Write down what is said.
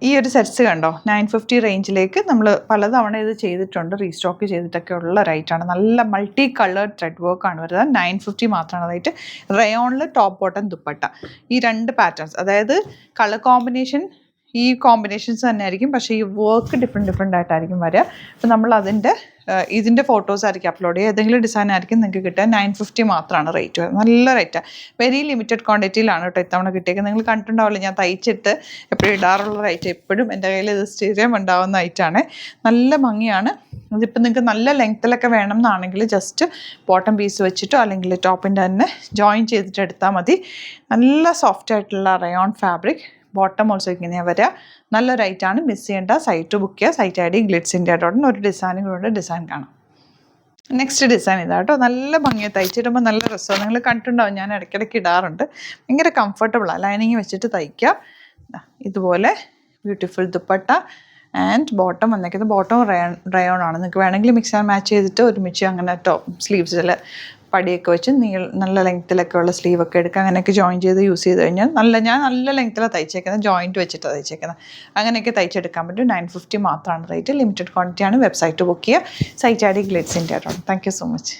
ഈ ഒരു സെറ്റ്സ് കണ്ടോ 950 റേഞ്ചിലേക്ക് നമ്മൾ പലതവണ ഇത് ചെയ്തിട്ടുണ്ട്, റീസ്റ്റോക്ക് ചെയ്തിട്ടൊക്കെ ഉള്ള റേറ്റാണ്. നല്ല മൾട്ടി കളേർഡ് ത്രെഡ് വർക്കാണ് വരുന്നത്. 950 മാത്രമാണ് റേറ്റ്. റയോണിൽ ടോപ്പ് ബോട്ടം ദുപ്പട്ട, ഈ 2 പാറ്റേൺസ്, അതായത് കളർ കോമ്പിനേഷൻ ഈ കോമ്പിനേഷൻസ് തന്നെ ആയിരിക്കും, പക്ഷേ ഈ വർക്ക് ഡിഫറെൻ്റ് ആയിട്ടായിരിക്കും വരിക. അപ്പോൾ നമ്മൾ ഇതിൻ്റെ ഫോട്ടോസ് ആയിരിക്കും അപ്ലോഡ് ചെയ്യുക. ഏതെങ്കിലും ഡിസൈൻ ആയിരിക്കും നിങ്ങൾക്ക് കിട്ടുക. 950 മാത്രമാണ് റേറ്റ് വരുന്നത്. നല്ല റേറ്റാണ്. വെരി ലിമിറ്റഡ് ക്വാണ്ടിറ്റിയിലാണ് കേട്ടോ ഇത്തവണ കിട്ടിയത്. നിങ്ങൾ കണ്ടിട്ടുണ്ടാവില്ല, ഞാൻ തയ്ച്ചിട്ട് എപ്പോഴും ഇടാറുള്ള റേറ്റ്. എപ്പോഴും എൻ്റെ കയ്യിൽ ഇത് സ്ഥിരം ഉണ്ടാവുന്ന ഐറ്റാണ്. നല്ല ഭംഗിയാണ്. ഇതിപ്പോൾ നിങ്ങൾക്ക് നല്ല ലെങ്ത്തിലൊക്കെ വേണം എന്നാണെങ്കിൽ ജസ്റ്റ് ബോട്ടം പീസ് വെച്ചിട്ടോ അല്ലെങ്കിൽ ടോപ്പിൻ്റെ തന്നെ ജോയിൻ ചെയ്തിട്ട് എടുത്താൽ മതി. നല്ല സോഫ്റ്റ് ആയിട്ടുള്ള റയോൺ ഫാബ്രിക്. ബോട്ടം ഓൾസോ ഇങ്ങനെയാണ് വരിക. നല്ല റേറ്റാണ്, മിസ് ചെയ്യേണ്ട. സൈറ്റ് ബുക്ക് ചെയ്യുക. Site I D glitzindia.in. ഒരു ഡിസൈനും കൂടെ ഡിസൈൻ കാണാം. നെക്സ്റ്റ് ഡിസൈൻ ഇതാ കേട്ടോ. നല്ല ഭംഗിയാണ്, തയ്ച്ചിടുമ്പോൾ നല്ല രസമാണ്. നിങ്ങൾ കണ്ടിട്ടുണ്ടാവും, ഞാൻ ഇടയ്ക്കിടയ്ക്ക് ഇടാറുണ്ട്. ഭയങ്കര കംഫർട്ടബിളാണ്. ലൈനിങ് വെച്ചിട്ട് തയ്ക്കുക. ഇതുപോലെ ബ്യൂട്ടിഫുൾ ദുപ്പട്ട ആൻഡ് ബോട്ടം വന്നേക്കുന്നത് ബോട്ടം റയോൺ ആണ്. നിങ്ങൾക്ക് വേണമെങ്കിൽ മിക്സ് ആൻഡ് മാച്ച് ചെയ്തിട്ട് ഒരുമിച്ച് അങ്ങനെ സ്ലീവ്സിൽ പടിയൊക്കെ വെച്ച് നല്ല ലെങ്ത്തിലൊക്കെ ഉള്ള സ്ലീവൊക്കെ എടുക്കുക. അങ്ങനെയൊക്കെ ജോയിൻ ചെയ്ത് യൂസ് ചെയ്ത് കഴിഞ്ഞാൽ ഞാൻ നല്ല ലെങ്ത്തിലാണ് തയ്ച്ചേക്കുന്നത്, ജോയിൻറ്റ് വെച്ചിട്ടാണ് തയ്ച്ചേക്കുന്നത്. അങ്ങനെയൊക്കെ തയ്ച്ചെടുക്കാൻ പറ്റും. 950 മാത്രമാണ് റേറ്റ്. ലിമിറ്റഡ് ക്വാണ്ടിറ്റിയാണ്. വെബ്സൈറ്റ് ബുക്ക് ചെയ്യുക. Site I D glitzindia.in. Thank you so much.